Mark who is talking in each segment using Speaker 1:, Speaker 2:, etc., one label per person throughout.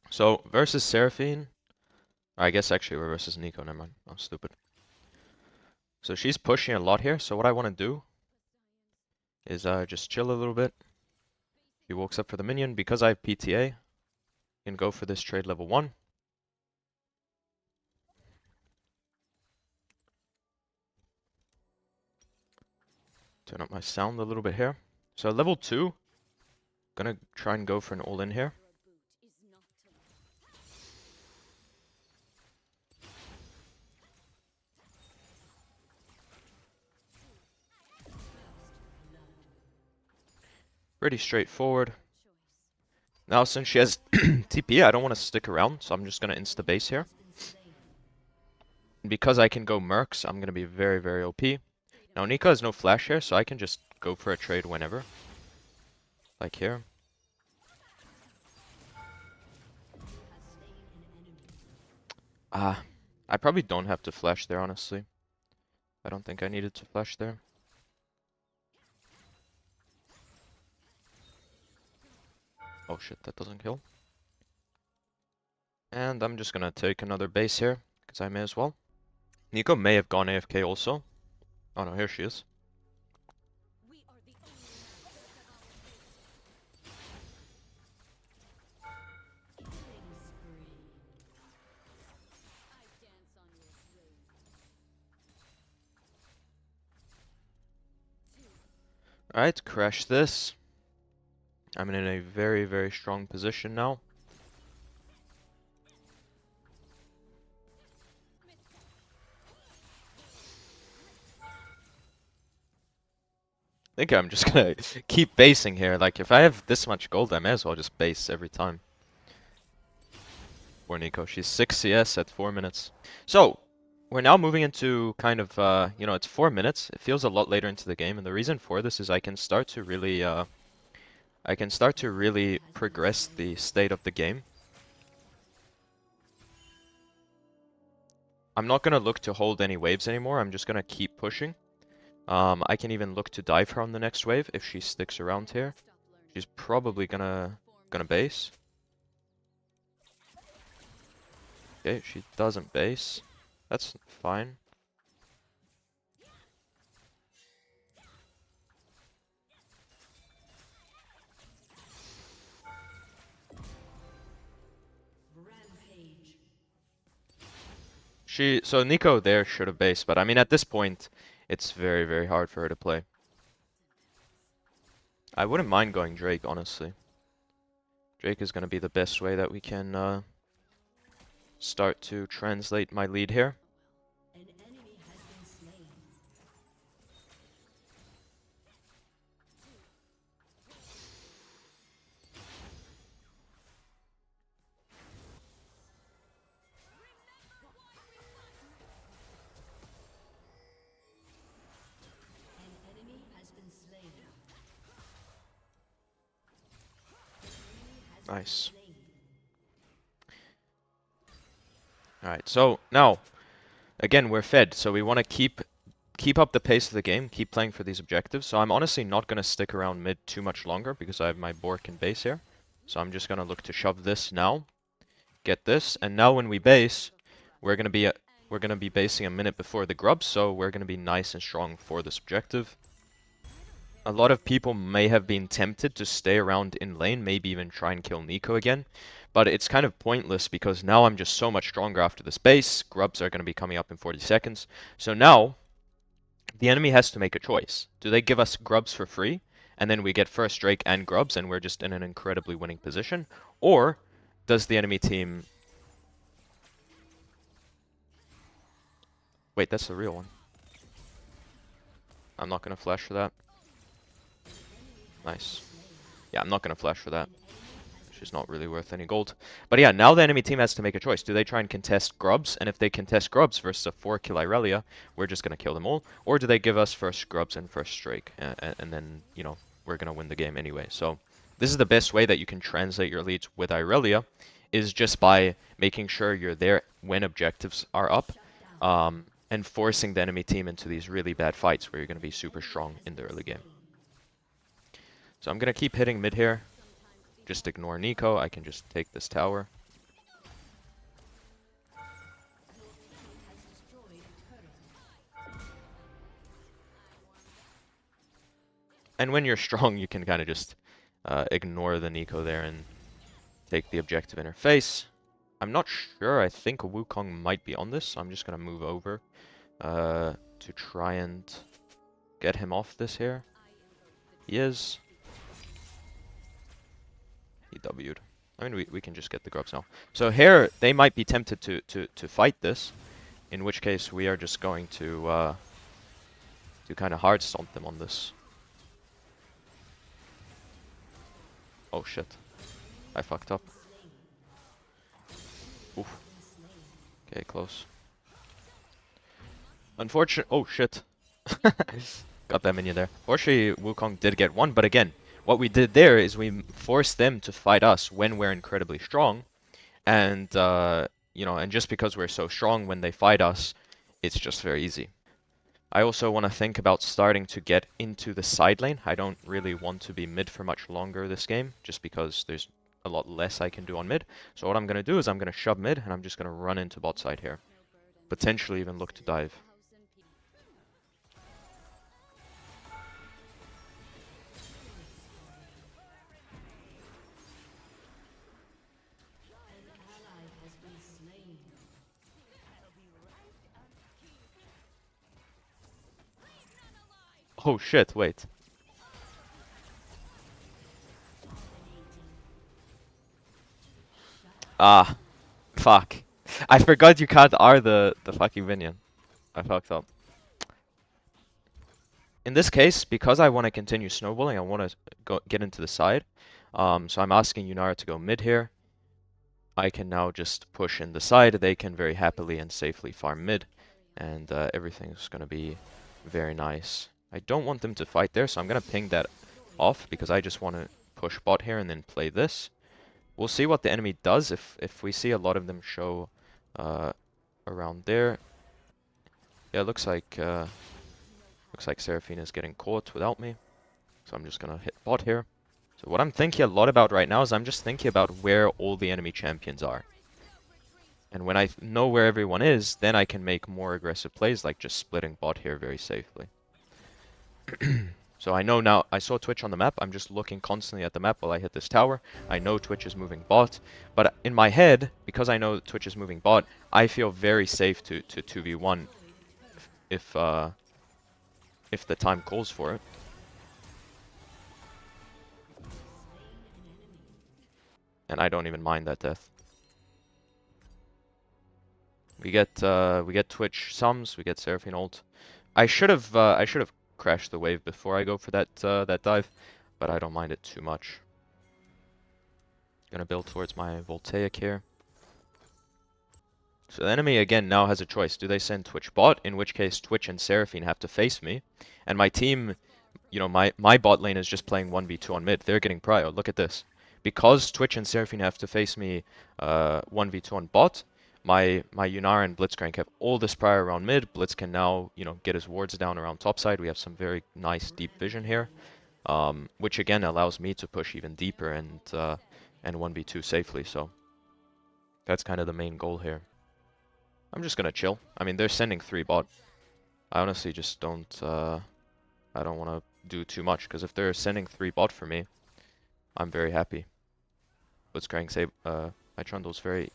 Speaker 1: So versus Seraphine, I guess actually we're versus Neeko. Never mind. I'm stupid. So she's pushing a lot here. So what I want to do is just chill a little bit. He walks up for the minion. Because I have PTA, can go for this trade level 1. Turn up my sound a little bit here. So level 2, gonna try and go for an all-in here. Pretty straightforward. Now since she has TP, I don't want to stick around, so I'm just gonna insta-base here. And because I can go Mercs, I'm gonna be very, very OP. Now Neeko has no flash here, so I can just go for a trade whenever. Like here. I probably don't have to flash there, honestly. I don't think I needed to flash there. Oh shit, that doesn't kill. And I'm just gonna take another base here, because I may as well. Neeko may have gone AFK also. Oh no, here she is. Alright, crash this. I'm in a very, very strong position now. I think I'm just gonna keep basing here. Like, if I have this much gold, I may as well just base every time. For Neeko, she's 6 CS at 4 minutes. So, we're now moving into kind of, it's 4 minutes. It feels a lot later into the game, and the reason for this is I can start to really progress the state of the game. I'm not gonna look to hold any waves anymore. I'm just gonna keep pushing. I can even look to dive her on the next wave if she sticks around here. She's probably gonna base. Okay, she doesn't base. That's fine. So Neeko there should have based, but I mean at this point, it's very, very hard for her to play. I wouldn't mind going Drake, honestly. Drake is gonna be the best way that we can start to translate my lead here. Nice. Alright, so now, again, we're fed, so we want to keep up the pace of the game, keep playing for these objectives. So I'm honestly not going to stick around mid too much longer because I have my Bork and base here. So I'm just going to look to shove this now, get this, and now when we base, we're going to be basing a minute before the grub, so we're going to be nice and strong for this objective. A lot of people may have been tempted to stay around in lane, maybe even try and kill Neeko again. But it's kind of pointless because now I'm just so much stronger after this base. Grubs are going to be coming up in 40 seconds. So now, the enemy has to make a choice. Do they give us grubs for free? And then we get first Drake and grubs and we're just in an incredibly winning position? Or does the enemy team... Wait, that's the real one. I'm not going to flash for that. Nice. Yeah, I'm not going to flash for that. She's not really worth any gold. But yeah, now the enemy team has to make a choice. Do they try and contest grubs? And if they contest grubs versus a 4-kill Irelia, we're just going to kill them all. Or do they give us first grubs and first Drake? And then, we're going to win the game anyway. So this is the best way that you can translate your leads with Irelia, is just by making sure you're there when objectives are up. And forcing the enemy team into these really bad fights where you're going to be super strong in the early game. So I'm going to keep hitting mid here. Just ignore Neeko. I can just take this tower. And when you're strong, you can kind of just ignore the Neeko there and take the objective in her face. I'm not sure. I think Wukong might be on this, so I'm just gonna move over to try and get him off this here. He is. He W'd. I mean, we can just get the grubs now. So here, they might be tempted to fight this, in which case we are just going to kind of hard stomp them on this. Oh shit. I fucked up. Oof. Okay, close. Unfortunate. Oh shit. Got that minion there. Fortunately, Wukong did get one, but again, what we did there is we forced them to fight us when we're incredibly strong, and you know, and just because we're so strong, when they fight us, it's just very easy. I also want to think about starting to get into the side lane. I don't really want to be mid for much longer this game, just because there's a lot less I can do on mid. So what I'm going to do is I'm going to shove mid, and I'm just going to run into bot side here. Potentially even look to dive. Oh shit, wait. Ah, fuck. I forgot you can't R the fucking minion. I fucked up. In this case, because I want to continue snowballing, I want to get into the side. So I'm asking Yunara to go mid here. I can now just push in the side. They can very happily and safely farm mid, and everything's going to be very nice. I don't want them to fight there, so I'm going to ping that off because I just want to push bot here and then play this. We'll see what the enemy does. If we see a lot of them show around there. Yeah, looks like Seraphine is getting caught without me. So I'm just gonna hit bot here. So what I'm thinking a lot about right now is I'm just thinking about where all the enemy champions are. And when I know where everyone is, then I can make more aggressive plays, like just splitting bot here very safely. So I know now, I saw Twitch on the map, I'm just looking constantly at the map while I hit this tower. I know Twitch is moving bot, but in my head, because I know Twitch is moving bot, I feel very safe to 2v1 if the time calls for it. And I don't even mind that death. We get Twitch sums, we get Seraphine ult. I should have crashed the wave before I go for that dive, but I don't mind it too much. Gonna build towards my Voltaic here. So the enemy again now has a choice. Do they send Twitch bot, in which case Twitch and Seraphine have to face me, and my team, you know, my bot lane is just playing 1v2 on mid. They're getting prio. Look at this. Because Twitch and Seraphine have to face me 1v2 on bot, my Yunara and Blitzcrank have all this prio around mid. Blitz can now, you know, get his wards down around topside. We have some very nice deep vision here, which again allows me to push even deeper and 1v2 safely. So that's kind of the main goal here. I'm just gonna chill. I mean, they're sending 3 bot. I honestly just don't I don't want to do too much, because if they're sending 3 bot for me, I'm very happy. Blitzcrank's my Trundle's very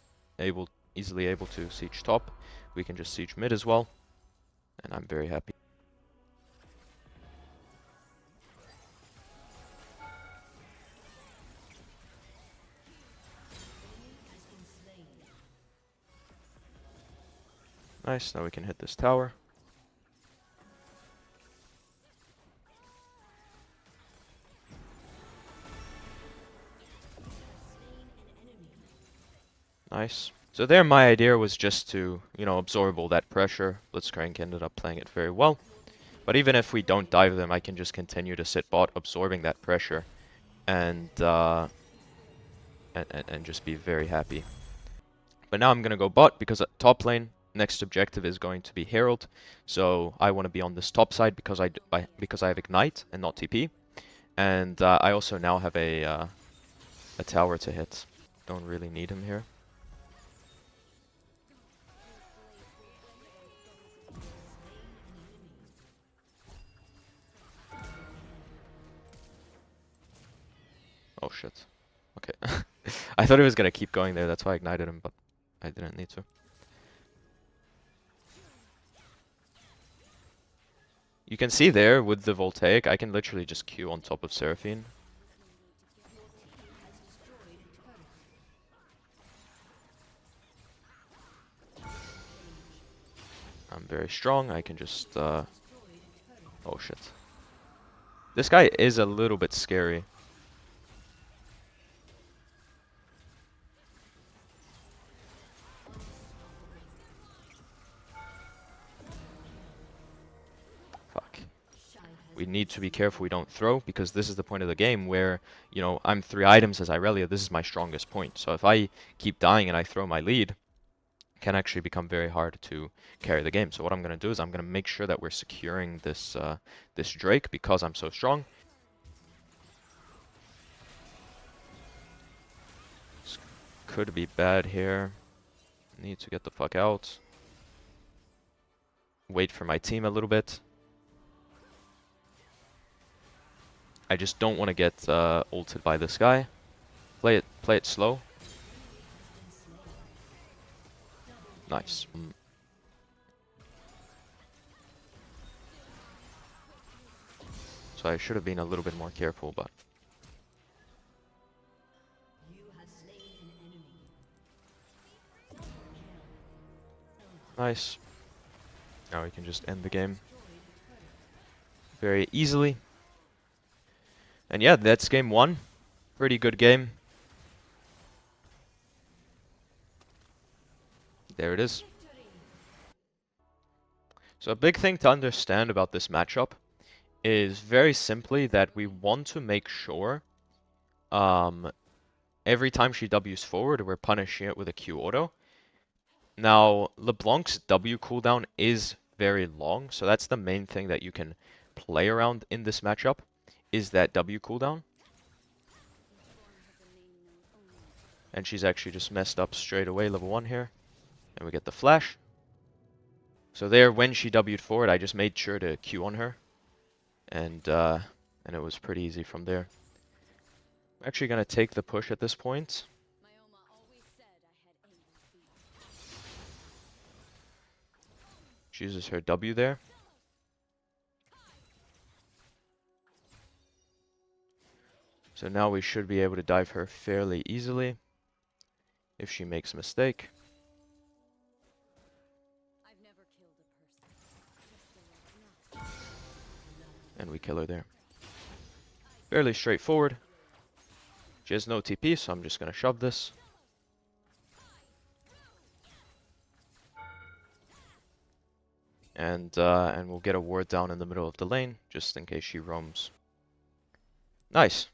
Speaker 1: easily able to siege top. We can just siege mid as well, and I'm very happy. Nice, now we can hit this tower. Nice. So there my idea was just to, you know, absorb all that pressure. Blitzcrank ended up playing it very well. But even if we don't dive them, I can just continue to sit bot, absorbing that pressure, and just be very happy. But now I'm gonna go bot because at top lane, next objective is going to be Herald. So I want to be on this top side because I have Ignite and not TP, and I also now have a tower to hit. Don't really need him here. shit. Okay. I thought he was gonna keep going there, that's why I ignited him, but I didn't need to. You can see there with the Voltaic, I can literally just Q on top of Seraphine. I'm very strong, I can just, oh shit. This guy is a little bit scary. Fuck. We need to be careful we don't throw, because this is the point of the game where, you know, I'm 3 items as Irelia, this is my strongest point. So if I keep dying and I throw my lead, it can actually become very hard to carry the game. So what I'm going to do is I'm going to make sure that we're securing this this Drake because I'm so strong. This could be bad here. Need to get the fuck out. Wait for my team a little bit. I just don't want to get ulted by this guy. Play it slow. Nice. So I should have been a little bit more careful, but nice. Now we can just end the game very easily. And yeah, that's game 1. Pretty good game. There it is. So a big thing to understand about this matchup is very simply that we want to make sure every time she W's forward, we're punishing it with a Q auto. Now, Leblanc's W cooldown is very long, so that's the main thing that you can play around in this matchup, is that W cooldown. And she's actually just messed up straight away, level 1 here. And we get the flash. So there, when she W'd forward, I just made sure to Q on her. And it was pretty easy from there. I'm actually going to take the push at this point. She uses her W there. So now we should be able to dive her fairly easily if she makes a mistake. And we kill her there. Fairly straightforward. She has no TP, so I'm just going to shove this. And we'll get a ward down in the middle of the lane, just in case she roams. Nice.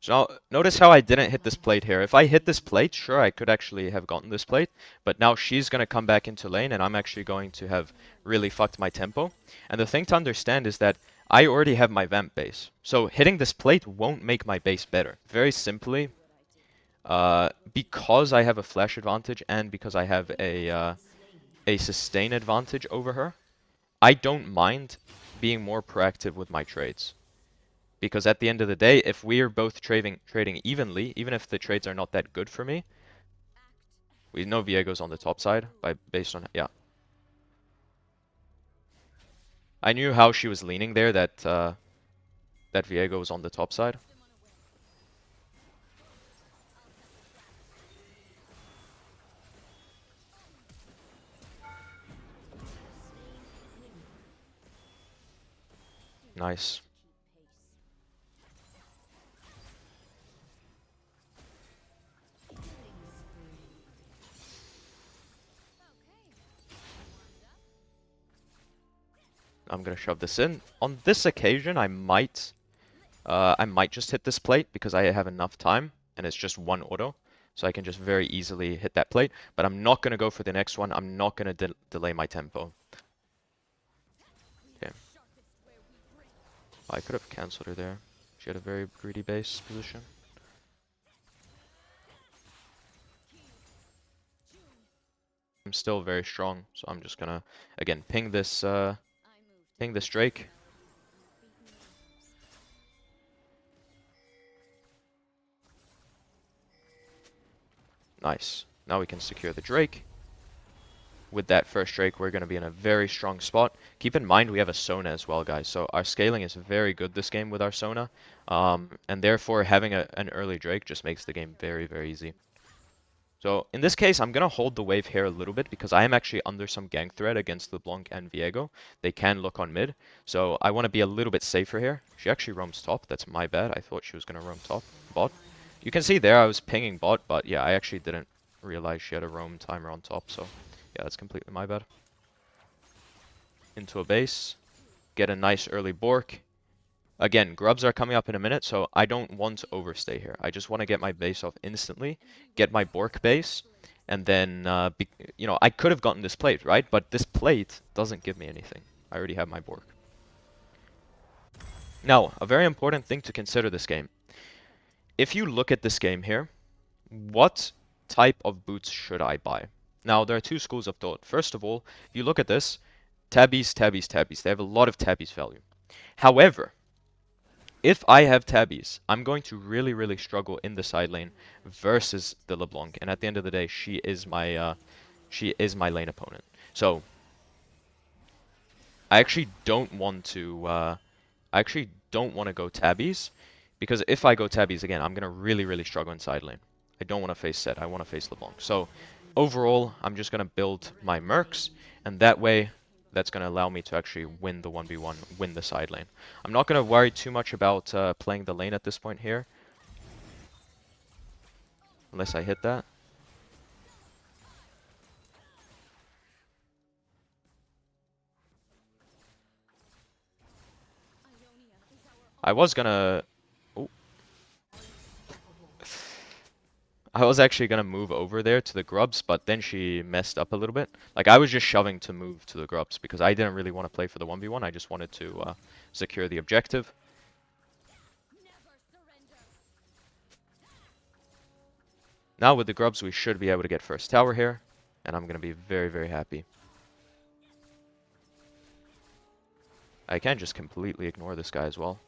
Speaker 1: So now, notice how I didn't hit this plate here. If I hit this plate, sure, I could actually have gotten this plate. But now she's going to come back into lane, and I'm actually going to have really fucked my tempo. And the thing to understand is that I already have my vamp base. So hitting this plate won't make my base better. Very simply, because I have a flash advantage and because I have a sustain advantage over her, I don't mind being more proactive with my trades. Because at the end of the day, if we are both trading evenly, even if the trades are not that good for me, we know Viego's on the top side based on, yeah. I knew how she was leaning there, that Viego was on the top side. Nice. I'm gonna shove this in. On this occasion, I might just hit this plate because I have enough time and it's just one auto. So I can just very easily hit that plate. But I'm not gonna go for the next one. I'm not gonna delay my tempo. Okay. I could have cancelled her there. She had a very greedy base position. I'm still very strong, so I'm just gonna again ping this Drake. Nice. Now we can secure the Drake. With that first Drake, we're going to be in a very strong spot. Keep in mind we have a Sona as well, guys. So our scaling is very good this game with our Sona. And therefore, having an early Drake just makes the game very, very easy. So in this case, I'm going to hold the wave here a little bit because I am actually under some gank threat against LeBlanc and Viego. They can look on mid. So I want to be a little bit safer here. She actually roams top. That's my bad. I thought she was going to roam top. Bot. You can see there I was pinging bot, but yeah, I actually didn't realize she had a roam timer on top. So yeah, that's completely my bad. Into a base. Get a nice early Bork. Again, grubs are coming up in a minute, so I don't want to overstay here. I just want to get my base off instantly, get my Bork base, and then, you know, I could have gotten this plate, right? But this plate doesn't give me anything. I already have my Bork. Now, a very important thing to consider this game. If you look at this game here, what type of boots should I buy? Now, there are two schools of thought. First of all, if you look at this, tabbies, tabbies, tabbies. They have a lot of tabbies value. However, if I have tabbies, I'm going to really, really struggle in the side lane versus the LeBlanc. And at the end of the day, she is my lane opponent. So I actually don't want to go tabbies, because if I go tabbies again, I'm gonna really, really struggle in side lane. I don't want to face Set. I want to face LeBlanc. So overall, I'm just gonna build my Mercs, and that way, that's going to allow me to actually win the 1v1, win the side lane. I'm not going to worry too much about playing the lane at this point here. Unless I hit that. I was gonna... Oh. I was actually gonna move over there to the grubs, but then she messed up a little bit. Like, I was just shoving to move to the grubs because I didn't really want to play for the 1v1. I just wanted to secure the objective. Now with the grubs, we should be able to get first tower here, and I'm gonna be very, very happy. I can just completely ignore this guy as well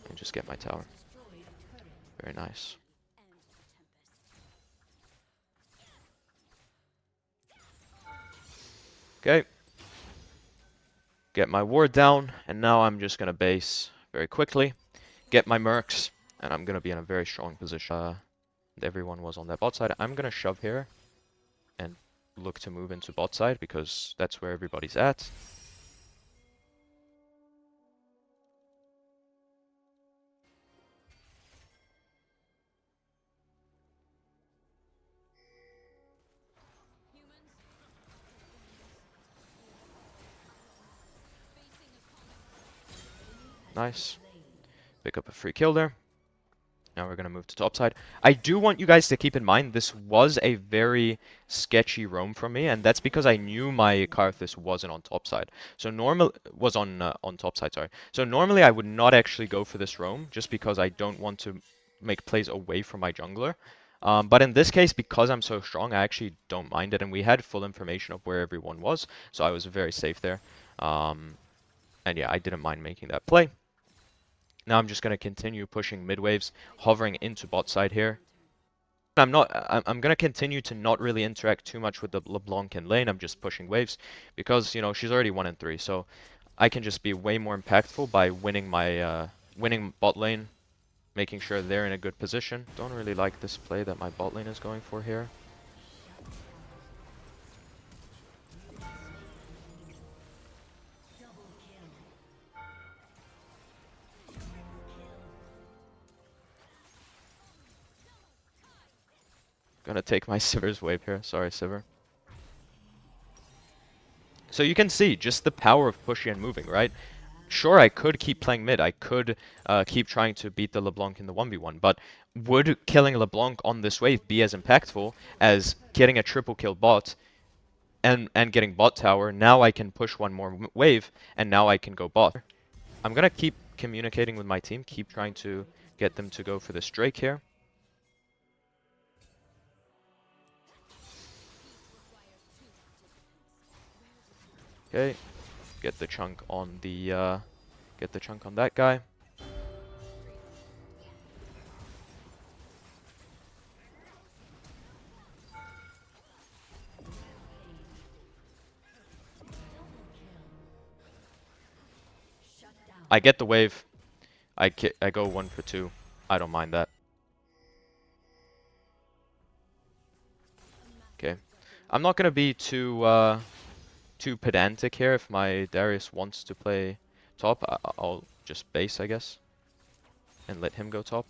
Speaker 1: and just get my tower. Very nice. Okay. Get my ward down, and now I'm just gonna base very quickly, get my mercs, and I'm gonna be in a very strong position. Everyone was on that bot side. I'm gonna shove here and look to move into bot side because that's where everybody's at. Nice. Pick up a free kill there. Now we're going to move to top side. I do want you guys to keep in mind this was a very sketchy roam from me, and that's because I knew my Karthus wasn't on top side. So was on top side, sorry. So normally I would not actually go for this roam just because I don't want to make plays away from my jungler. But in this case, because I'm so strong, I actually don't mind it, and we had full information of where everyone was, so I was very safe there. And yeah, I didn't mind making that play. Now I'm just going to continue pushing mid waves, hovering into bot side here. I'm going to continue to not really interact too much with the LeBlanc in lane. I'm just pushing waves because, you know, she's already 1 in 3. So I can just be way more impactful by winning my winning bot lane, making sure they're in a good position. Don't really like this play that my bot lane is going for here. Gonna take my Sivir's wave here. Sorry, Sivir. So you can see just the power of pushing and moving, right? Sure, I could keep playing mid. I could keep trying to beat the LeBlanc in the 1v1, but would killing LeBlanc on this wave be as impactful as getting a triple kill bot and getting bot tower? Now I can push one more wave, and now I can go bot. I'm gonna keep communicating with my team, keep trying to get them to go for this Drake here. Okay, get the chunk on that guy. I get the wave. I go 1 for 2. I don't mind that. Okay. I'm not gonna be too pedantic here. If my Darius wants to play top, I'll just base, I guess, and let him go top.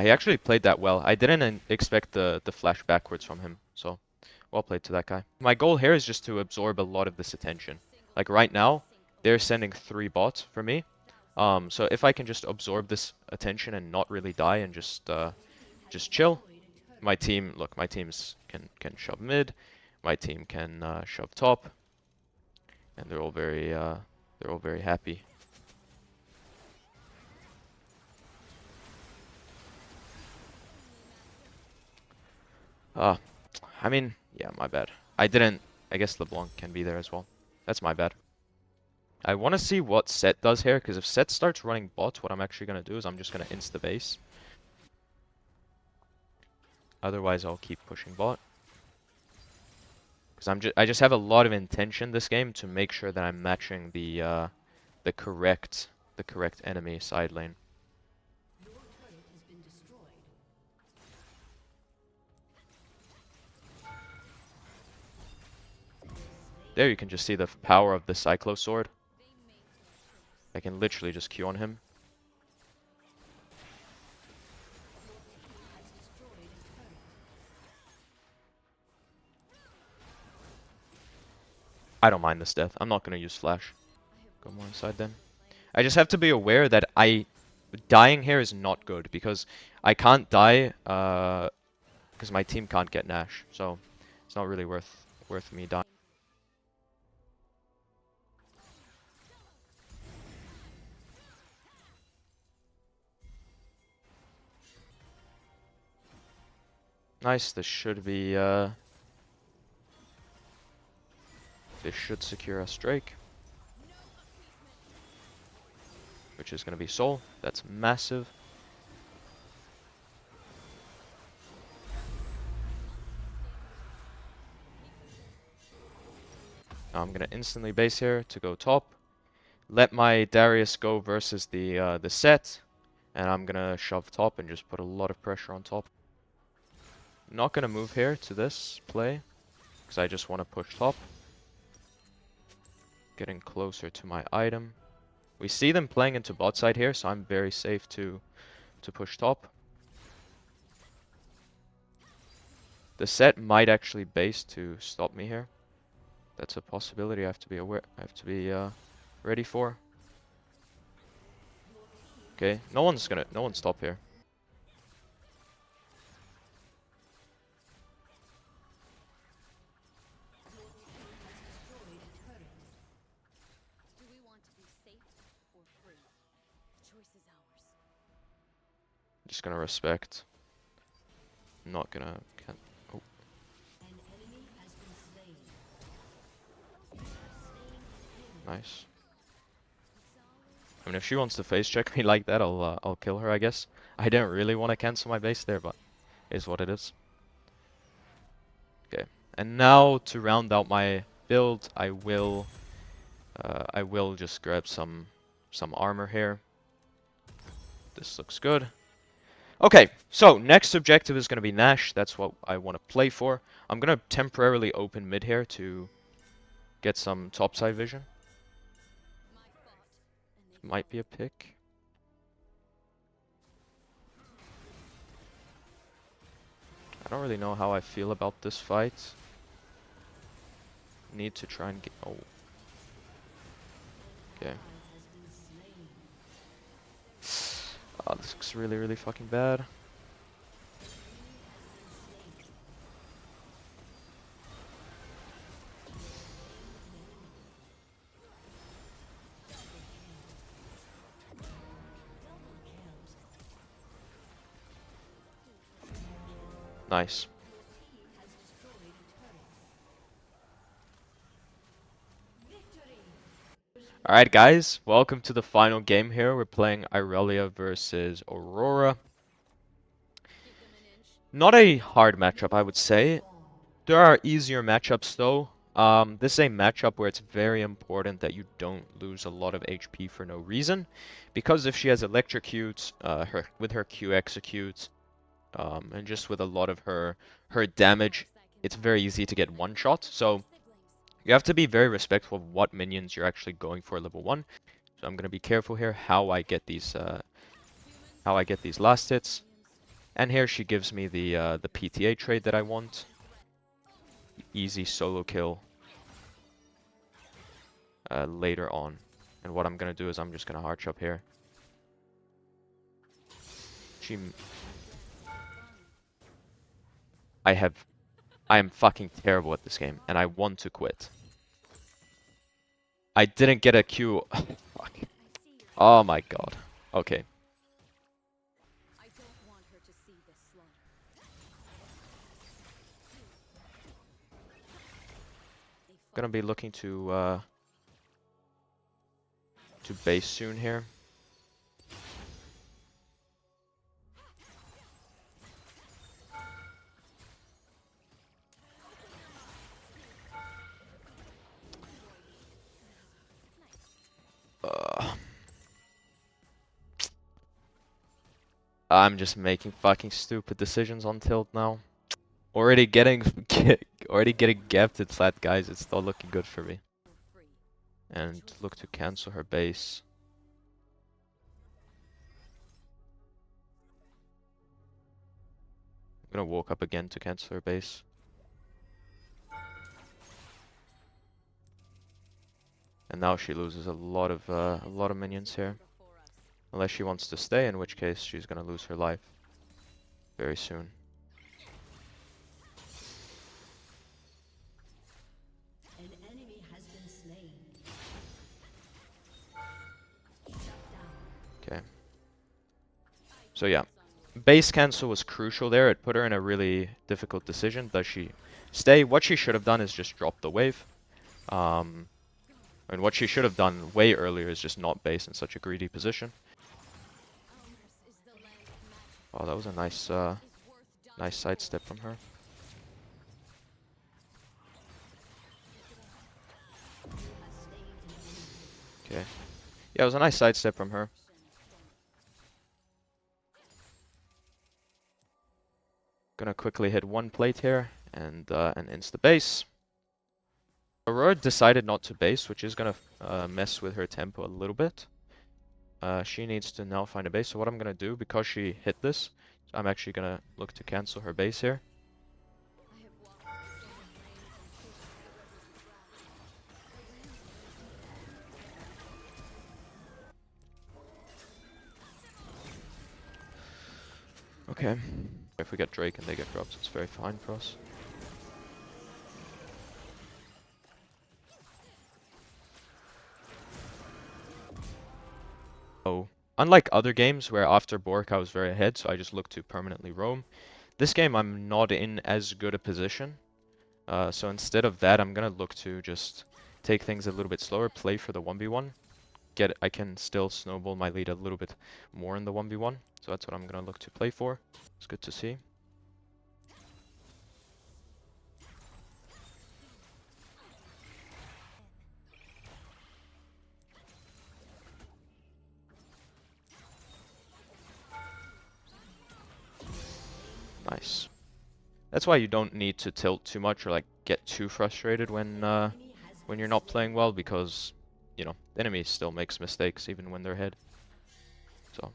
Speaker 1: He actually played that well. I didn't expect the flash backwards from him, so well played to that guy. My goal here is just to absorb a lot of this attention. Like right now, they're sending 3 bots for me. So if I can just absorb this attention and not really die and just chill, my team, look, my teams can shove mid, my team can shove top, and they're all very happy. I mean, yeah, my bad. I guess Leblanc can be there as well. That's my bad. I want to see what Set does here, because if Set starts running bots, what I'm actually going to do is I'm just going to insta base. Otherwise, I'll keep pushing bot. Because I just have a lot of intention this game to make sure that I'm matching the correct enemy side lane. There you can just see the power of the Cyclo sword. I can literally just Q on him. I don't mind this death. I'm not going to use flash. Go more inside then. I just have to be aware that dying here is not good, because I can't die because my team can't get Nash. So it's not really worth me dying. Nice. This should secure us Drake, which is going to be Soul. That's massive. Now I'm going to instantly base here to go top. Let my Darius go versus the Set, and I'm going to shove top and just put a lot of pressure on top. Not going to move here to this play, because I just want to push top. Getting closer to my item. We see them playing into bot side here, so I'm very safe to push top. The Set might actually base to stop me here. That's a possibility I have to be aware. I have to be ready for. Okay, no one's stop here. Just gonna respect. I'm not gonna. Oh. Nice. I mean, if she wants to face check me like that, I'll kill her, I guess. I didn't really want to cancel my base there, but it is what it is. Okay, and now to round out my build, I will just grab some armor here. This looks good. Okay, so next objective is going to be Nash. That's what I want to play for. I'm going to temporarily open mid here to get some topside vision. Might be a pick. I don't really know how I feel about this fight. Need to try and get... Oh. Okay. Oh, this looks really, really fucking bad. Nice. Alright guys, welcome to the final game here. We're playing Irelia versus Aurora. Not a hard matchup, I would say. There are easier matchups though. This is a matchup where it's very important that you don't lose a lot of HP for no reason, because if she has electrocutes, with her Q executes, and just with a lot of her damage, it's very easy to get one shot. So you have to be very respectful of what minions you're actually going for level 1. So I'm gonna be careful here how I get these last hits. And here she gives me the PTA trade that I want. Easy solo kill later on. And what I'm gonna do is I'm just gonna Arch up here. She, I am fucking terrible at this game, and I want to quit. I didn't get a Q. Fuck. Oh my god. Okay. Gonna be looking to base soon here. I'm just making fucking stupid decisions on tilt now. Already getting gapped at flat, guys. It's not looking good for me. And look to cancel her base. I'm gonna walk up again to cancel her base. And now she loses a lot of minions here. Unless she wants to stay, in which case she's gonna lose her life very soon. Okay. So yeah, base cancel was crucial there. It put her in a really difficult decision. Does she stay? What she should have done is just drop the wave. And what she should have done way earlier is just not base in such a greedy position. Oh, that was a nice sidestep from her. Okay. Yeah, it was a nice sidestep from her. Gonna quickly hit one plate here and insta base. Aurora decided not to base, which is gonna mess with her tempo a little bit. She needs to now find a base. So what I'm gonna do, because she hit this, I'm actually gonna look to cancel her base here. Okay. If we get Drake and they get drops, it's very fine for us. Oh, unlike other games where after Bork I was very ahead, so I just looked to permanently roam. This game I'm not in as good a position. So instead of that, I'm gonna look to just take things a little bit slower, play for the 1v1. I can still snowball my lead a little bit more in the 1v1. So that's what I'm gonna look to play for. It's good to see. Nice. That's why you don't need to tilt too much or like get too frustrated when you're not playing well, because you know the enemy still makes mistakes even when they're ahead. So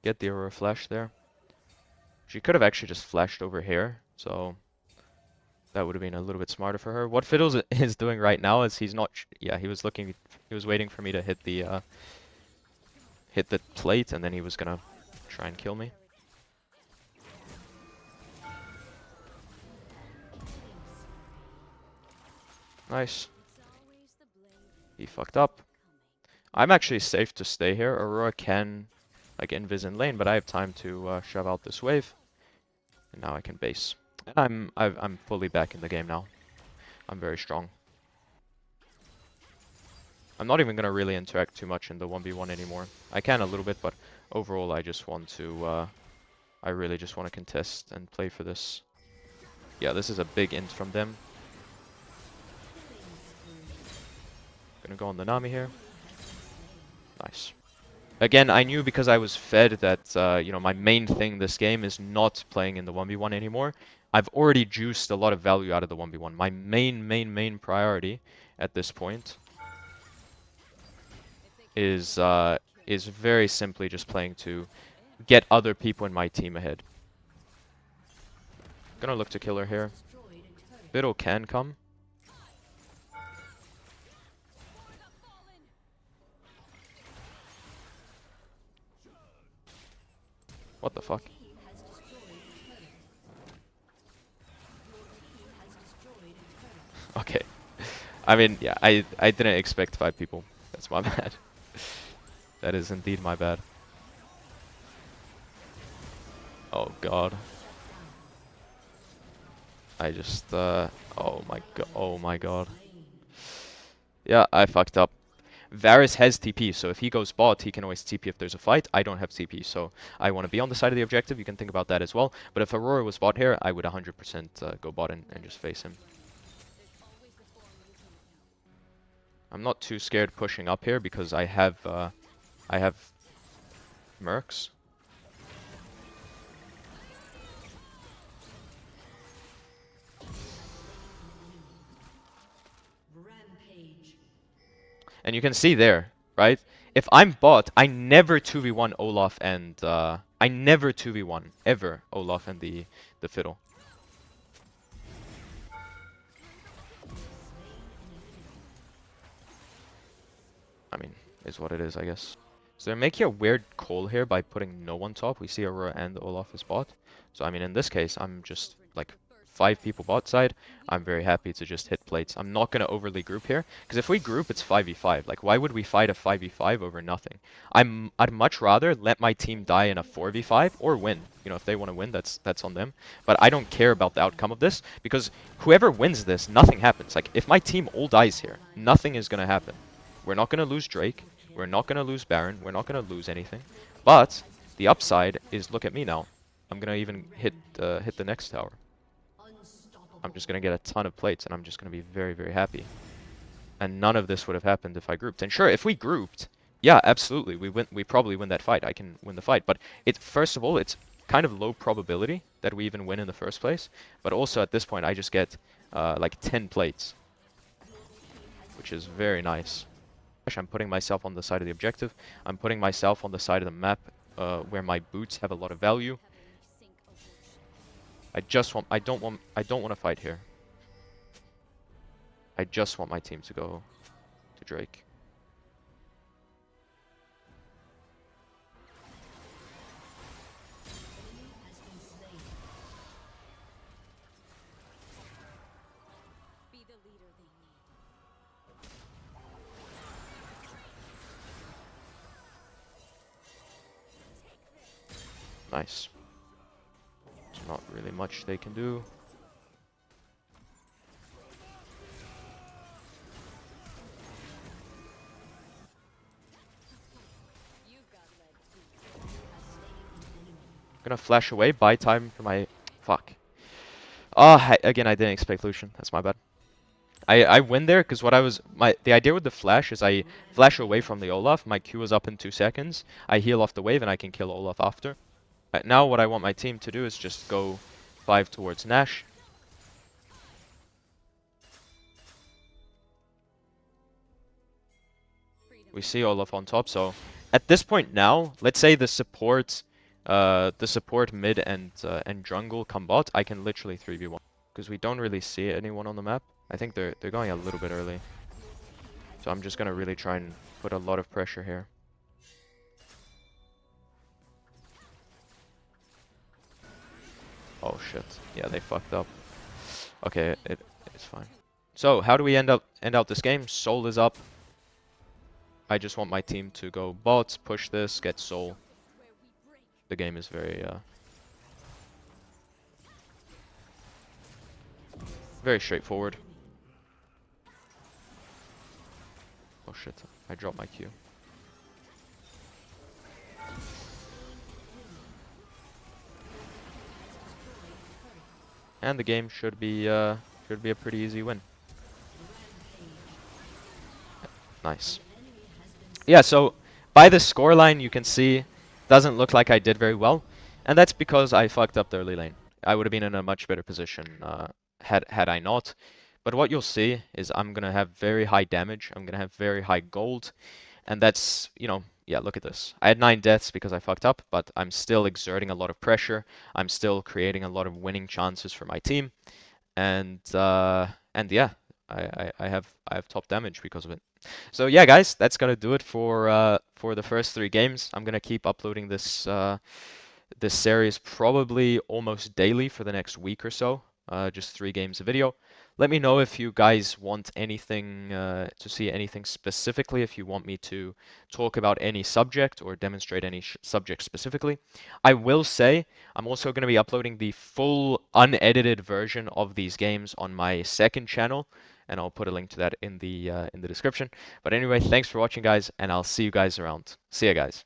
Speaker 1: get the Aurora flash there. She could have actually just flashed over here, so that would have been a little bit smarter for her. What Fiddles is doing right now is he's not. Yeah, he was waiting for me to hit the plate, and then he was gonna try and kill me. Nice. He fucked up. I'm actually safe to stay here. Aurora can like invis in lane, but I have time to shove out this wave, and now I can base. And I'm fully back in the game now. I'm very strong. I'm not even gonna really interact too much in the 1v1 anymore. I can a little bit, but overall I just want to, I really just want to contest and play for this. Yeah, this is a big int from them. Gonna go on the Nami here. Nice. Again, I knew because I was fed that, you know, my main thing this game is not playing in the 1v1 anymore. I've already juiced a lot of value out of the 1v1. My main priority at this point is very simply just playing to get other people in my team ahead. Gonna look to kill her here. Fiddle can come. What the fuck? Okay. I mean, yeah, I didn't expect 5 people. That's my bad. That is indeed my bad. Oh god. I just, oh my god. Yeah, I fucked up. Varus has TP, so if he goes bot, he can always TP if there's a fight. I don't have TP, so I want to be on the side of the objective. You can think about that as well. But if Aurora was bot here, I would 100% go bot and just face him. I'm not too scared pushing up here because I have Mercs. And you can see there, right? If I'm bot, I never 2v1 Olaf and I never 2v1 ever Olaf and the fiddle. I mean, is what it is, I guess. So they're making a weird call here by putting no one top. We see Aurora and Olaf is bot. So I mean, in this case, I'm just like 5 people bot side. I'm very happy to just hit plates. I'm not going to overly group here, because if we group, it's 5v5. Like, why would we fight a 5v5 over nothing? I'd much rather let my team die in a 4v5 or win. You know, if they want to win, that's on them. But I don't care about the outcome of this, because whoever wins this, nothing happens. Like, if my team all dies here, nothing is going to happen. We're not going to lose Drake. We're not going to lose Baron. We're not going to lose anything. But the upside is, look at me now. I'm going to even hit the next tower. I'm just going to get a ton of plates, and I'm just going to be very, very happy. And none of this would have happened if I grouped. And sure, if we grouped, yeah, absolutely, we probably win that fight. I can win the fight. But first of all, it's kind of low probability that we even win in the first place. But also at this point, I just get like 10 plates, which is very nice. I'm putting myself on the side of the objective. I'm putting myself on the side of the map where my boots have a lot of value. I don't want to fight here. I just want my team to go to Drake. Nice. There's not really much they can do. Gonna flash away, buy time for my... Fuck. Ah, again, I didn't expect Lucian. That's my bad. I win there because the idea with the flash is I flash away from the Olaf. My Q is up in 2 seconds. I heal off the wave and I can kill Olaf after. Now what I want my team to do is just go 5 towards Nash. We see Olaf on top, so at this point now, let's say the support mid and jungle come bot, I can literally 3v1 because we don't really see anyone on the map. I think they're going a little bit early, so I'm just gonna really try and put a lot of pressure here. Oh shit! Yeah, they fucked up. Okay, it's fine. So how do we end out this game? Soul is up. I just want my team to go bots, push this, get Soul, the game is very straightforward. Oh shit, I dropped my Q. And the game should be a pretty easy win. Nice. Yeah, so by the scoreline you can see doesn't look like I did very well, and that's because I fucked up the early lane. I would have been in a much better position had I not. But what you'll see is I'm gonna have very high damage. I'm gonna have very high gold, and that's, you know, yeah, look at this. I had 9 deaths because I fucked up, but I'm still exerting a lot of pressure. I'm still creating a lot of winning chances for my team, and yeah, I have top damage because of it. So yeah, guys, that's gonna do it for the first 3 games. I'm gonna keep uploading this series probably almost daily for the next week or so. Just 3 games a video. Let me know if you guys want anything to see anything specifically, if you want me to talk about any subject or demonstrate any subject specifically. I will say I'm also going to be uploading the full unedited version of these games on my second channel, and I'll put a link to that in the description. But anyway, thanks for watching, guys, and I'll see you guys around. See ya, guys.